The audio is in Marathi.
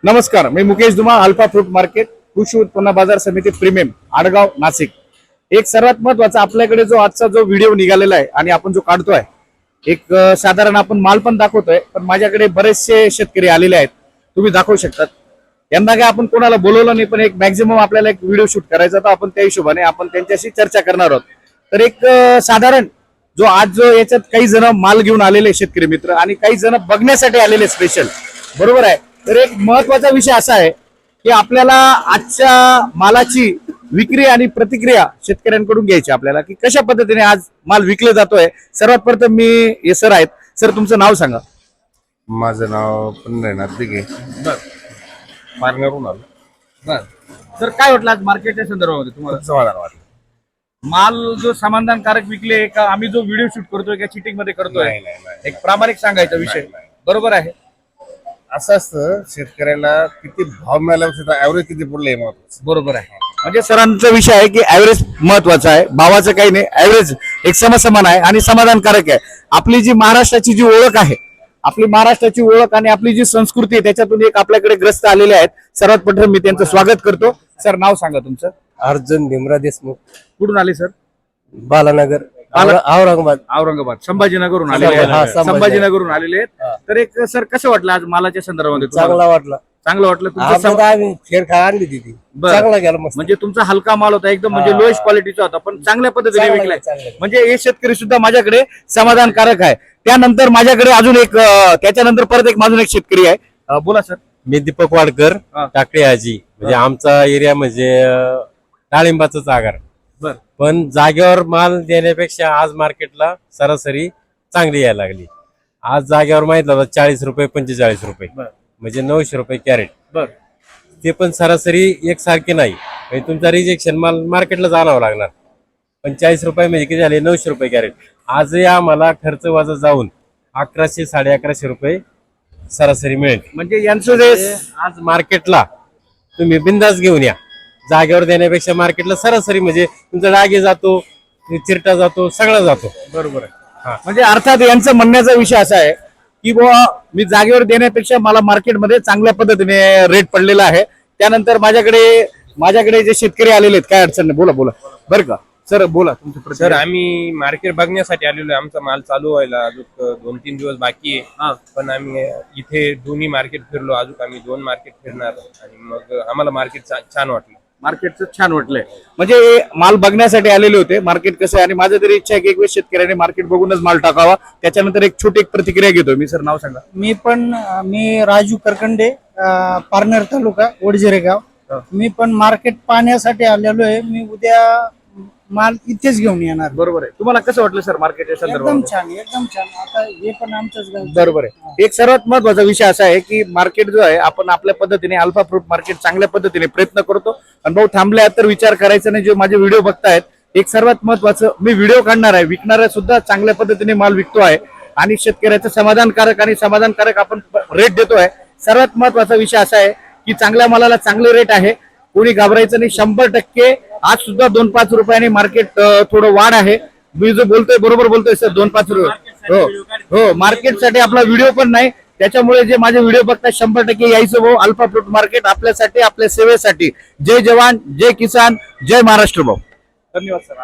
नमस्कार, मी Mukesh Dhumal, Alpha Fruit Market, कृषी उत्पन्न बाजार समिती प्रीमियम, आडगाव, नाशिक। एक सर्वात महत्वाचा आपल्याकडे जो आजचा जो व्हिडिओ निघालेला आहे आणि आपण जो काढतोय, एक साधारण आपण माल पण दाखवतोय, पण माझ्याकडे बरेचसे शेतकरी आलेले आहेत, तुम्ही दाखवू शकतात। यांना काय आपण कोणाला बोलवलं नाही, पण एक मॅक्झिमम आपल्याला एक व्हिडिओ शूट करायचा, तर आपण त्या हिशोबाने आपण त्यांच्याशी चर्चा करणार आहोत। तर एक साधारण जो आज जो याच्यात काही जण माल घेऊन आलेले शेतकरी मित्र आणि काही जण बघण्यासाठी आलेले स्पेशल, बरोबर आहे। तर एक महत्वाचा विषय असा आहे की आपल्याला आजच्या मालाची विक्री आणि प्रतिक्रिया शेतकऱ्यांकडून घ्यायची आपल्याला, की कशा पद्धतीने आज माल विकले जातोय। सर्वात प्रथम मी हे सर आहेत, सर तुमचं नाव सांगा। माझं नाव पंढरीनाथ दिघे, पारनेरहून आलो। बर सर, काय वाटलं आज मार्केटच्या संदर्भामध्ये तुम्हाला? समाधान वाटलं। माल जो समाधानकारक विकले का आम्ही जो व्हिडिओ शूट करतोय का चिटिंग मध्ये करतोय? नाही। एक प्रामाणिक सांगायचा विषय, बरोबर आहे। असं असतं, शेतकऱ्याला किती भाव मिळाला ऍव्हरेज किती पडले हे महत्वाचं। बरोबर आहे। म्हणजे सरांचा विषय आहे की ऍव्हरेज महत्वाचा आहे, भावाचं काही नाही, ऍव्हरेज एक समसमान आहे आणि समाधानकारक आहे। आपली जी महाराष्ट्राची जी ओळख आहे, आपली महाराष्ट्राची ओळख आणि आपली जी संस्कृती आहे, त्याच्यातून एक आपल्याकडे ग्रस्त आलेले आहेत। सर्वात प्रथम मी त्यांचं स्वागत करतो। सर नाव सांगा तुमचं? अर्जुन भीमराव देशमुख, कुठून आले सर? बालानगर, औरंगाबाद। औरंगाबाद, संभाजीनगरहून आलेले हा, आहेत। संभाजी. संभाजीनगरहून आलेले आहेत। तर एक सर कसं वाटलं आज मालाच्या संदर्भामध्ये तुम्हाला? चांगला वाटला। चांगलं वाटलं तुमचं आपल्याला आम्ही फेरखा आणली तिथे, बरं. चांगला गेला मस्त। म्हणजे तुमचा हलका माल होता एकदम, म्हणजे लोएस्ट क्वालिटीचा होता, पण चांगल्या पद्धतीने चांगला विकलाय। चांगला. म्हणजे हे शेतकरी सुद्धा माझ्याकडे समाधानकारक आहे। त्यानंतर माझ्याकडे अजून एक त्याच्यानंतर परत एक माझून एक शेतकरी आहे। बोला सर। मी दीपक वाडकर, हा. टाकळी आजी, म्हणजे आमचा एरिया म्हणजे डाळिंबाचाच आगार। बर पण जागेवर माल देण्यापेक्षा आज मार्केटला सरासरी चांगली यायला लागली। आज जागेवर माहित होता 40 रुपये 45 रुपये, बर म्हणजे 900 रुपये कॅरेट। बर ते पण सरासरी एकसारखे नाही, म्हणजे तुमचा रिजेक्शन माल मार्केटला जाणावं लागणार। 45 रुपये म्हणजे किती झाले? 900 रुपये कॅरेट। आजही आम्हाला खर्च वजा जाऊन 1100 1150 रुपये सरासरी मिळेल। म्हणजे यांचं जे आज मार्केटला तुम्ही बिंदास घेऊन या, जागेवर देण्यापेक्षा मार्केटला सरासरी म्हणजे तुमचा डागे जातो, चिरटा जातो, सगळा जातो। बरोबर आहे। म्हणजे अर्थात यांचं म्हणण्याचा विषय असा आहे की बुवा मी जागेवर देण्यापेक्षा मला मार्केटमध्ये चांगल्या पद्धतीने रेट पडलेला आहे। त्यानंतर माझ्याकडे जे शेतकरी आलेले आहेत, काय अडचण नाही, बोला बोला बरं का सर, बोला तुमचं सर, प्रतिक्रिया। आम्ही मार्केट बघण्यासाठी आलेलो आहे। आमचा माल चालू व्हायला अजून 2-3 दिवस बाकी आहे, पण आम्ही इथे दोन्ही मार्केट फिरलो, अजून आम्ही 2 मार्केट फिरणार आणि मग आम्हाला मार्केट छान वाटलं। मार्केटचं छान वाटलंय, म्हणजे माल बघण्यासाठी आलेले होते। मार्केट कसं आहे, आणि माझं तरी इच्छा आहे की एक वेळ शेतकऱ्याने मार्केट बघूनच माल टाकावा। त्याच्यानंतर एक छोटी एक प्रतिक्रिया घेतो मी। सर नाव सांगा? मी राजू करकंडे, पारनेर तालुका, वडजिरे गाव। मी पण मार्केट पाहण्यासाठी आलेलो आहे। मी उद्या माल इथेच घेऊन येणार। बरोबर आहे। तुम्हाला कसं वाटलं सर मार्केटच्या एकदम संदर्भात? छान, एकदम छान। आता हे पण आमचंच गाव। बरोबर आहे। एक सर्वात महत्वाचा विषय असा आहे की मार्केट जो आहे, आपण आपल्या पद्धतीने अल्फा फ्रूट मार्केट चांगल्या पद्धतीने प्रयत्न करतो। आणि भाऊ थांबले आहेत तर विचार करायचा नाही, जे माझे व्हिडिओ बघतायत, एक सर्वात महत्वाचं मी व्हिडिओ काढणार आहे, विकणारा सुद्धा चांगल्या पद्धतीने माल विकतो आहे आणि शेतकऱ्याचं समाधानकारक आपण रेट देतोय। सर्वात महत्वाचा विषय असा आहे की चांगल्या मालाला चांगले रेट आहे, कोणी घाबरायचं नाही। 100% आज सुद्धा 2-5 रुपयांनी मार्केट थोडं वाढ आहे। मी जो बोलतोय बरोबर बोलतोय सर, 2-5 रुपये हो मार्केटसाठी आपला व्हिडिओ पण नाही। त्याच्यामुळे जे माझे व्हिडिओ बघतात 100% यायचं भाऊ, अल्फा फ्रूट मार्केट आपल्यासाठी, आपल्या सेवेसाठी। जय जवान, जय किसान, जय महाराष्ट्र भाऊ। धन्यवाद सर।